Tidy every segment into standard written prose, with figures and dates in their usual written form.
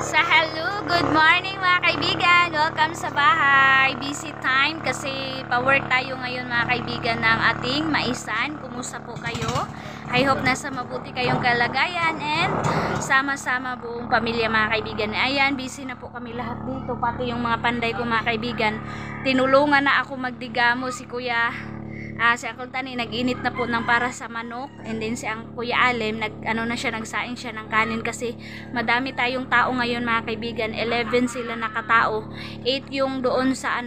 Hello, good morning mga kaibigan. Welcome sa bahay. Busy time kasi pa-work tayo ngayon mga kaibigan ng ating maisan. Kumusta po kayo? I hope nasa mabuti kayong kalagayan and sama-sama buong pamilya mga kaibigan. Ayan, busy na po kami lahat dito. Pati yung mga panday ko mga kaibigan. Tinulungan na ako magdigamo si Kuya. Si Uncle Tani nag-init na po ng para sa manok, and then si ang Kuya Alem nagsaing siya ng kanin kasi madami tayong tao ngayon mga kaibigan. 11 sila nakatao, 8 yung doon sa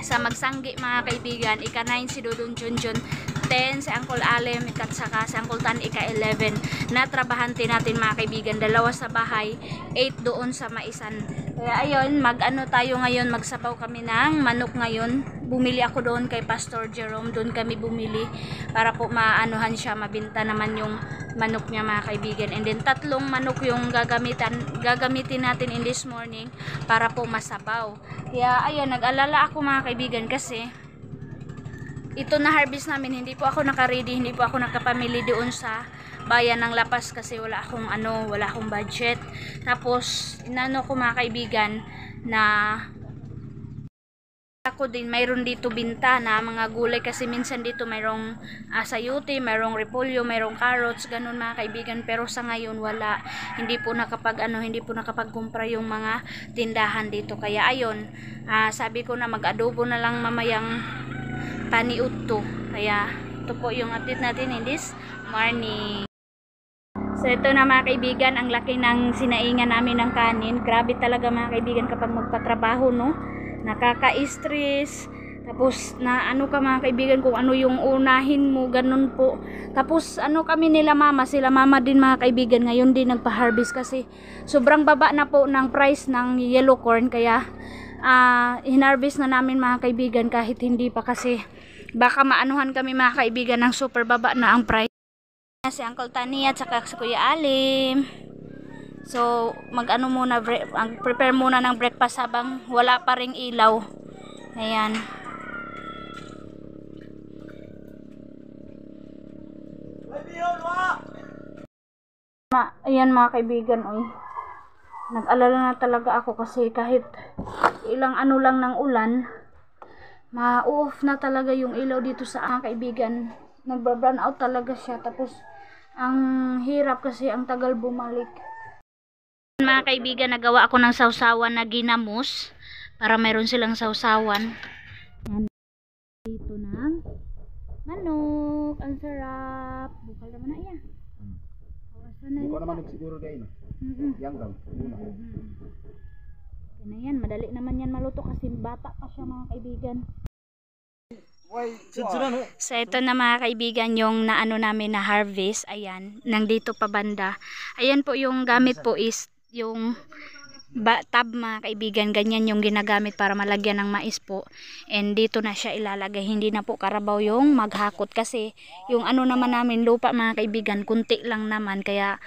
sa magsanggi mga kaibigan, ika-9 si Dudong Junjun, 10 si Uncle Alem, at saka si Uncle Tan ika-11 na trabahante natin mga kaibigan, 2 sa bahay, 8 doon sa maisan. Kaya ayun, tayo ngayon, magsabaw kami ng manok ngayon. Bumili ako doon kay Pastor Jerome, doon kami bumili para po maanuhan siya, mabinta naman yung manok niya mga kaibigan. And then 3 manok yung gagamitin natin in this morning para po masabaw. Kaya ayun, nag-alala ako mga kaibigan kasi ito na harvest namin, hindi po ako naka-ready, hindi po ako nakapamili doon sa bayan ng Lapas kasi wala akong budget. Tapos inano ko mga kaibigan na ako din mayroon dito binta na mga gulay kasi minsan dito mayroong sayuti, mayroong repolyo, mayroong carrots, ganun mga kaibigan, pero sa ngayon wala. Hindi po nakapagkumpra yung mga tindahan dito. Kaya ayun, sabi ko na mag-adobo na lang mamayang paniudto. Kaya ito po yung update natin in this morning. So ito na mga kaibigan, ang laki ng sinaingan namin ng kanin. Grabe talaga mga kaibigan kapag magpatrabaho, no? Nakaka-stress. Tapos na ka mga kaibigan kung ano yung unahin mo, ganun po. Tapos kami nila mama, sila mama din mga kaibigan, ngayon din nagpa-harvest kasi sobrang baba na po ng price ng yellow corn. Kaya hinarvest na namin mga kaibigan kahit hindi pa kasi baka maanuhan kami mga kaibigan ng super baba na ang price. Si Uncle Tani at saka si Kuya Alim. So prepare muna ng breakfast habang wala pa ring ilaw. Ayan. Ayan mga kaibigan, nag-alala na talaga ako kasi kahit ilang lang ng ulan, ma-off na talaga yung ilaw dito sa mga kaibigan. Nagba-brown out talaga siya. Tapos ang hirap kasi ang tagal bumalik. Mga kaibigan, nagawa ako ng sausawan na ginamos para mayroon silang sausawan. Yan. Dito ng manok. Ang sarap. Bukal naman na iya. Buko naman siguro kayo. Yang daw. Yan, madali naman yan maluto kasi bata pa siya mga kaibigan. So ito na mga kaibigan yung namin na harvest. Ayan, nandito pa banda. Ayan po yung gamit po is yung tab mga kaibigan. Ganyan yung ginagamit para malagyan ng mais po. And dito na siya ilalagay. Hindi na po karabaw yung maghakot kasi yung naman namin lupa mga kaibigan, kunti lang naman. Kaya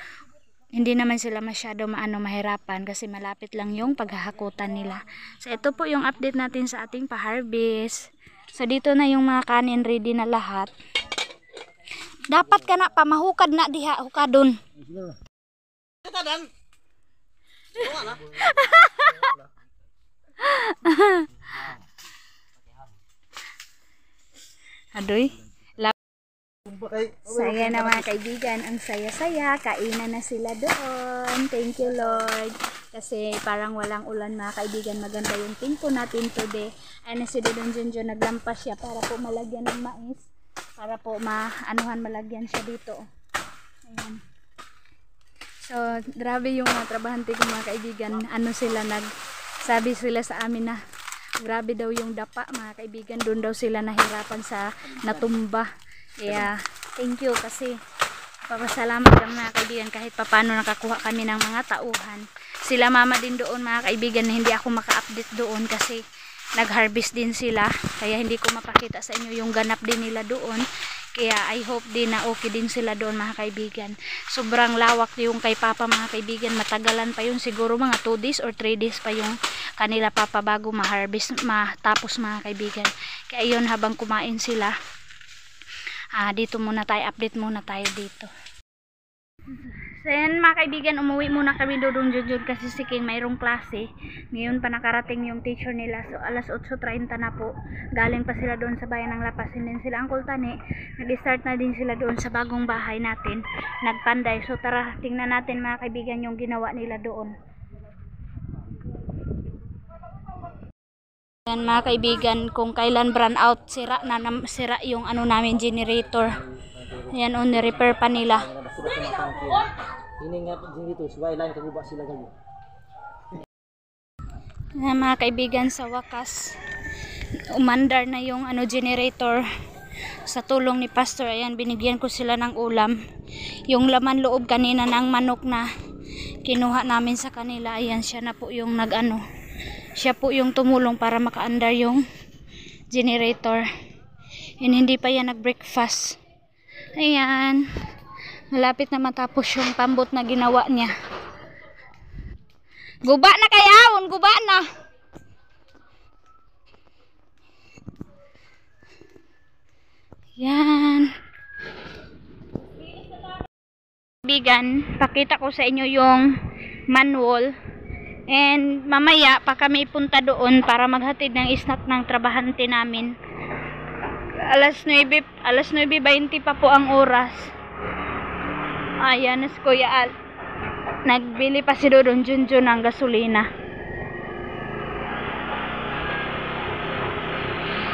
hindi naman sila masyado mahirapan kasi malapit lang yung paghahakutan nila. So ito po yung update natin sa ating pa-harvest. So dito na yung mga kanin ready na lahat. Dapat ka na pamahukad na diha, hukadon. Adoy. Saya na mga kaibigan, ang saya-saya, kainan na sila doon. Thank you Lord. Kasi parang walang ulan mga kaibigan, maganda yung tempo natin today. Ay na si Dudong Junjun, naglampas siya para po malagyan ng mais. Para po malagyan siya dito. Ayan. So, grabe yung mga trabahante ko mga kaibigan. Sabi sila sa amin na grabe daw yung dapa mga kaibigan. Doon daw sila nahirapan sa natumba. Kaya, thank you kasi papasalamat kami mga kaibigan kahit papano nakakuha kami ng mga tauhan. Sila mama din doon mga kaibigan na hindi ako maka-update doon kasi nag-harvest din sila. Kaya hindi ko mapakita sa inyo yung ganap din nila doon. Kaya I hope din na okay din sila doon mga kaibigan. Sobrang lawak yung kay Papa mga kaibigan. Matagalan pa yun, siguro mga 2 days or 3 days pa yung kanila Papa bago ma-harvest, matapos mga kaibigan. Kaya yun, habang kumain sila, dito muna tayo, update muna tayo dito. So yan mga kaibigan, umuwi muna kami doon jud kasi si King mayroong klase. Ngayon pa nakarating yung teacher nila. So alas 8:30 na po. Galing pa sila doon sa bayan ng Lapas. And then sila Uncle Tani, nag-start na din sila doon sa bagong bahay natin. Nagpanday. So tara, tingnan natin mga kaibigan yung ginawa nila doon. Yan mga kaibigan, kung kailan brand out, sira yung ano namin generator. Yan on, repair pa nila. Ini nga dito, subay lang kaguba sila gabi. Yan mga kaibigan, sa wakas umandar na yung ano generator sa tulong ni Pastor. Ayan, binigyan ko sila ng ulam. Yung laman loob kanina ng manok na kinuha namin sa kanila. Ayan, siya na po yung nag-ano. Siya po yung tumulong para maka-andar yung generator. And hindi pa yan nag-breakfast. Ayan. Malapit na matapos yung pambot na ginawa niya. Guba na kaya, guba na. Yan. Bigan, pakita ko sa inyo yung manual. And mamaya pa kami punta doon para maghatid ng snack ng trabahante namin. Alas 9:20 pa po ang oras. Ayan, si Kuya Al. Nagbili pa si Dodon Junjun ng gasolina.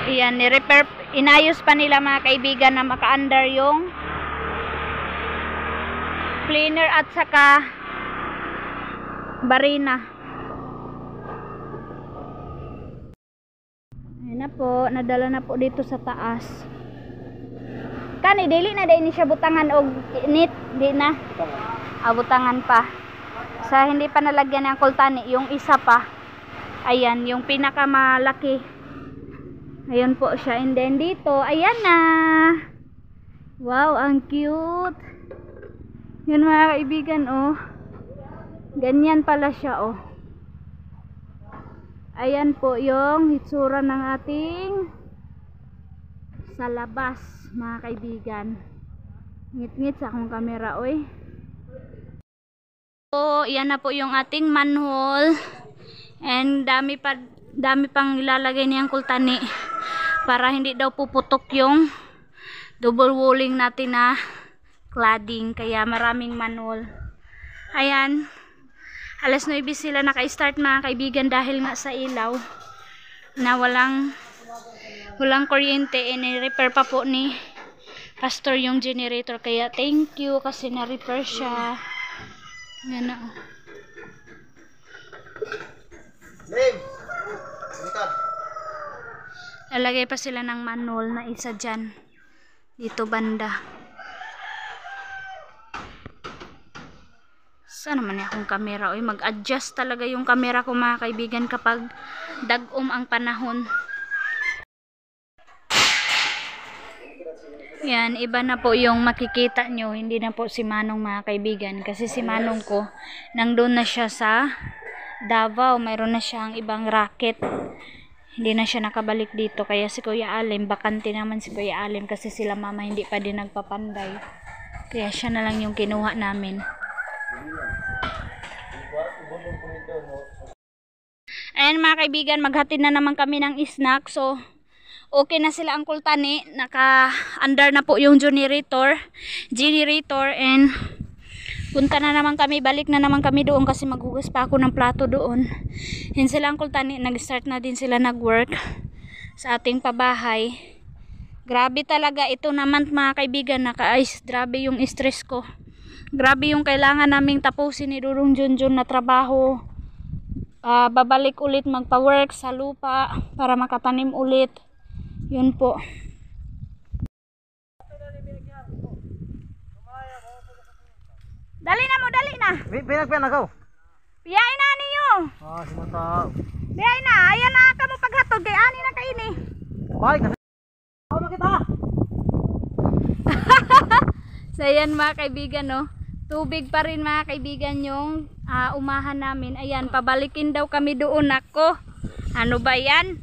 Ayan, ni-repair, inayos pa nila mga kaibigan na maka-under yung cleaner at saka barina. Ayan na po, nadala na po dito sa taas. Kani dili na dai ni siya butangan og init, di na. Butangan pa. Sa hindi pa nalagyan ng kultani, yung isa pa. Ayan, yung pinakamalaki. Ayun po siya. And then dito, ayan na. Wow, ang cute. Yan mga kaibigan, oh. Ganyan pala siya, oh. Ayan po yung hitsura ng ating sa labas, mga kaibigan. Ngit-ngit sa akong kamera, oy. So, yan na po yung ating manhole. And dami pang ilalagay niyang kultani para hindi daw puputok yung double walling natin na cladding. Kaya maraming manhole. Ayan. Alas 9 sila naka-start mga kaibigan dahil nga sa ilaw na walang kuryente. I-repair pa po ni Pastor yung generator. Kaya thank you kasi na-repair siya. Yan na. Lalagay pa sila ng manhole na isa dyan. Dito banda. Saan naman akong camera? Oy, mag-adjust talaga yung camera ko mga kaibigan kapag dagom ang panahon. Yan, iba na po yung makikita nyo. Hindi na po si Manong mga kaibigan. Kasi si Manong ko, nandun na siya sa Davao. Mayroon na siyang ibang racket. Hindi na siya nakabalik dito. Kaya si Kuya Alim, bakante naman si Kuya Alim. Kasi sila mama hindi pa din nagpapanday. Kaya siya na lang yung kinuha namin. Ayan mga kaibigan, maghatid na naman kami ng snack. So, okay na sila ang kultani. Naka-under na po yung generator. And punta na naman kami. Balik na naman kami doon kasi maghugas pa ako ng plato doon. And sila ang kultani. Nag-start na din sila nag-work sa ating pabahay. Grabe talaga. Ito naman mga kaibigan. Grabe yung stress ko. Grabe yung kailangan naming tapusin ni Dudong Junjun na trabaho. Babalik ulit magpa-work sa lupa para makatanim ulit. Yun po. Dali na mo, dali na. Pinag ako. Piyain na ninyo. Simunta. Piyain na. Ayan na ka mo paghatod kay ani na kaini. Balik na. Ano kita? So ayan mga kaibigan, no. Tubig pa rin mga kaibigan yung umahan namin. Ayan, pabalikin daw kami doon. Ako, ano ba yan?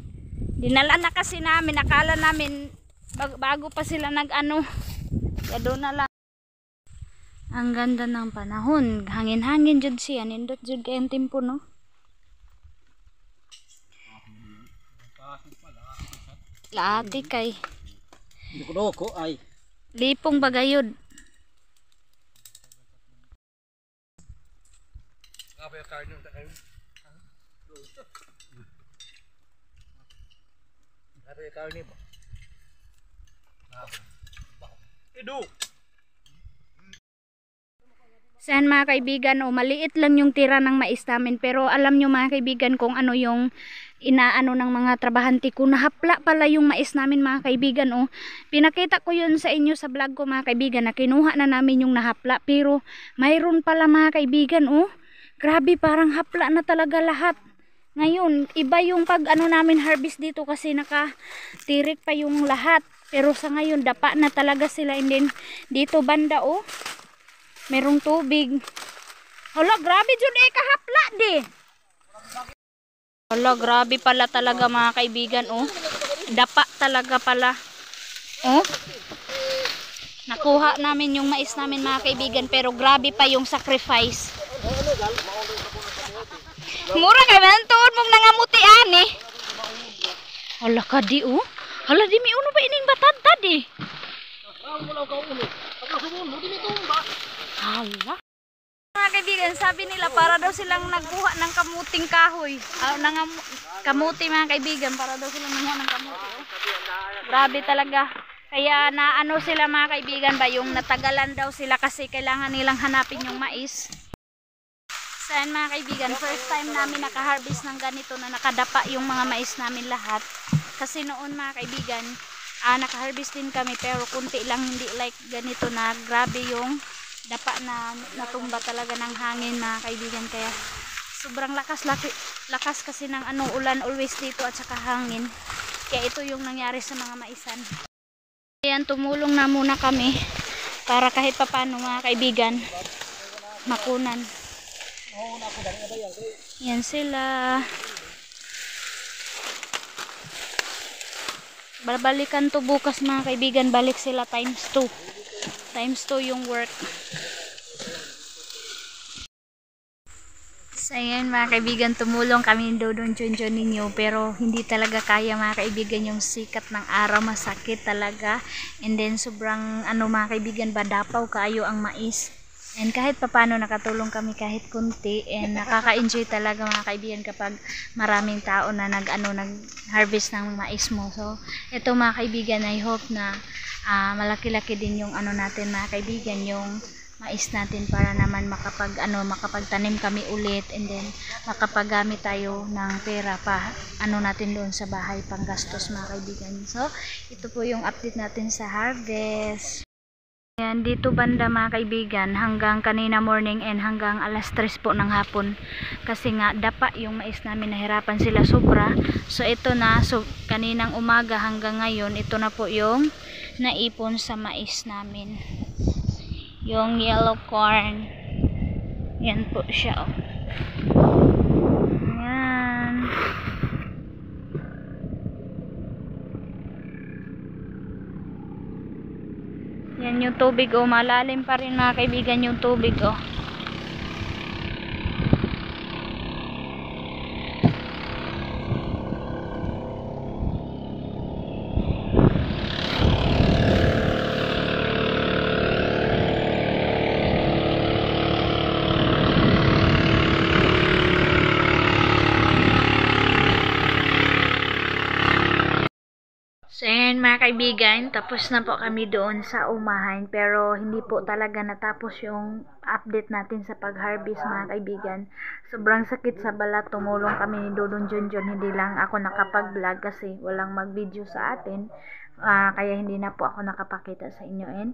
Dinala na kasi namin. Akala namin bago pa sila nag-ano. Kaya doon na lang. Ang ganda ng panahon. Hangin-hangin jud siya. Nindot jud kayong tempo, no? Laati kay. Doko ay. Lipong bagayod. Saan mga kaibigan, maliit lang yung tira ng mais namin, pero alam nyo mga kaibigan kung ano yung inaano ng mga trabahante ko. Nahapla pala yung mais namin mga kaibigan. Pinakita ko yun sa inyo sa vlog ko mga kaibigan na kinuha na namin yung nahapla, pero mayroon pala mga kaibigan. Grabe, parang hapla na talaga lahat. Ngayon, iba yung pag namin harvest dito kasi nakatirik pa yung lahat. Pero sa ngayon, dapa na talaga sila. And then, dito banda merong tubig. Hala, grabe dyan kahapla di. Hala, grabe pala talaga mga kaibigan. Dapa talaga pala. Nakuha namin yung mais namin mga kaibigan, pero grabe pa yung sacrifice. Mura kay man tuod mong nangamutian eh. Hala ka di Hala di mi uno ba ining batad di. Hala. Mga kaibigan, sabi nila para daw silang nagkuha ng kamuting kahoy. Kamuti mga kaibigan, para daw silang nagkuha ng kamuti. Grabe talaga. Kaya naano sila mga kaibigan ba, yung natagalan daw sila kasi kailangan nilang hanapin yung mais. Saan mga kaibigan, first time namin nakaharvest ng ganito na nakadapa yung mga mais namin lahat. Kasi noon mga kaibigan, nakaharvest din kami pero kunti lang, hindi like ganito na grabe yung dapa na natumba talaga ng hangin mga kaibigan. Kaya sobrang lakas kasi ng ulan always dito at saka hangin. Kaya ito yung nangyari sa mga maisan. Ayan, tumulong na muna kami para kahit papano mga kaibigan makunan. Yan sila. Babalikan to bukas mga kaibigan, balik sila times 2 yung work. So ayan mga kaibigan, tumulong kami doon Junjun ninyo, pero hindi talaga kaya mga kaibigan yung sikat ng araw, masakit talaga. And then sobrang mga kaibigan, badapaw kaayo ang mais. And kahit papano nakatulong kami kahit kunti, and nakaka-enjoy talaga mga kaibigan kapag maraming tao na nag-harvest ng mais mo. So ito mga kaibigan, I hope na malaki-laki din yung natin mga kaibigan, yung mais natin, para naman makapagtanim kami ulit, and then makapaggamit tayo ng pera pa natin doon sa bahay, panggastos mga kaibigan. So ito po yung update natin sa harvest. Ayan, dito banda mga kaibigan, hanggang kanina morning and hanggang alas 3 po ng hapon. Kasi nga, dapa yung mais namin, nahirapan sila sobra. So ito na, kaninang umaga hanggang ngayon, ito na po yung naipon sa mais namin. Yung yellow corn. Yan po siya. Ayan. Yan yung tubig malalim pa rin mga kaibigan yung tubig So ayan mga kaibigan, tapos na po kami doon sa umahan, pero hindi po talaga natapos yung update natin sa pag-harvest mga kaibigan. Sobrang sakit sa balat, tumulong kami ni Dodong Junjun, hindi lang ako nakapag-vlog kasi walang mag-video sa atin, kaya hindi na po ako nakapakita sa inyo. And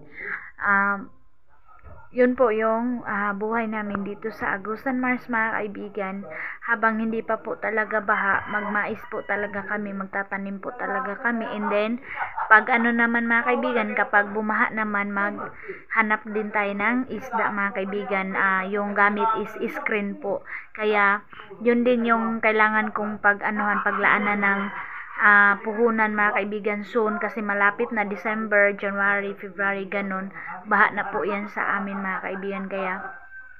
yun po yung buhay namin dito sa Agusan Mars mga kaibigan. Habang hindi pa po talaga baha, magmais po talaga kami, magtatanim po talaga kami. And then pag naman mga kaibigan, kapag bumaha naman, maghanap din tayo ng isda mga kaibigan. Yung gamit is screen po. Kaya yun din yung kailangan kong paglaanan ng puhunan mga kaibigan soon kasi malapit na December, January, February, ganun. Baha na po yan sa amin mga kaibigan. Kaya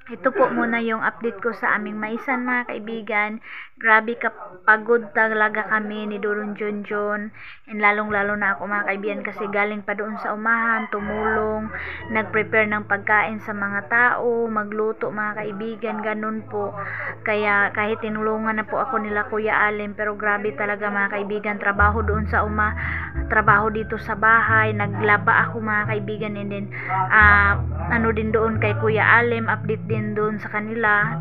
ito po muna yung update ko sa aming maisan mga kaibigan. Grabe pagod talaga kami ni Doron Junjun. And lalong-lalo na ako mga kaibigan kasi galing pa doon sa umahan, tumulong, nag-prepare ng pagkain sa mga tao, magluto mga kaibigan, ganun po. Kaya kahit tinulungan na po ako nila Kuya Alem, pero grabe talaga mga kaibigan, trabaho doon sa trabaho dito sa bahay, naglaba ako mga kaibigan, and then ano din doon kay Kuya Alem, update din doon sa kanila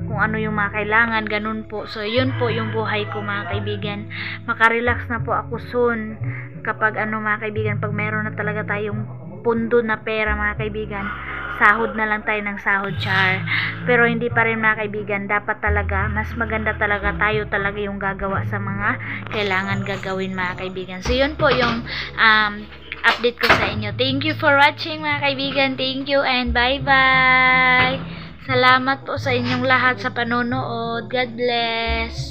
kung ano yung mga kailangan, ganun po. So yun po yung buhay ko mga kaibigan. Makarelax na po ako soon kapag mga kaibigan, pag meron na talaga tayong pundo na pera mga kaibigan, sahod na lang tayo ng sahod, char. Pero hindi pa rin mga kaibigan, dapat talaga mas maganda talaga tayo talaga yung gagawa sa mga kailangan gagawin mga kaibigan. So yun po yung update ko sa inyo. Thank you for watching mga kaibigan. Thank you and bye bye. Salamat po sa inyong lahat sa panonood. God bless.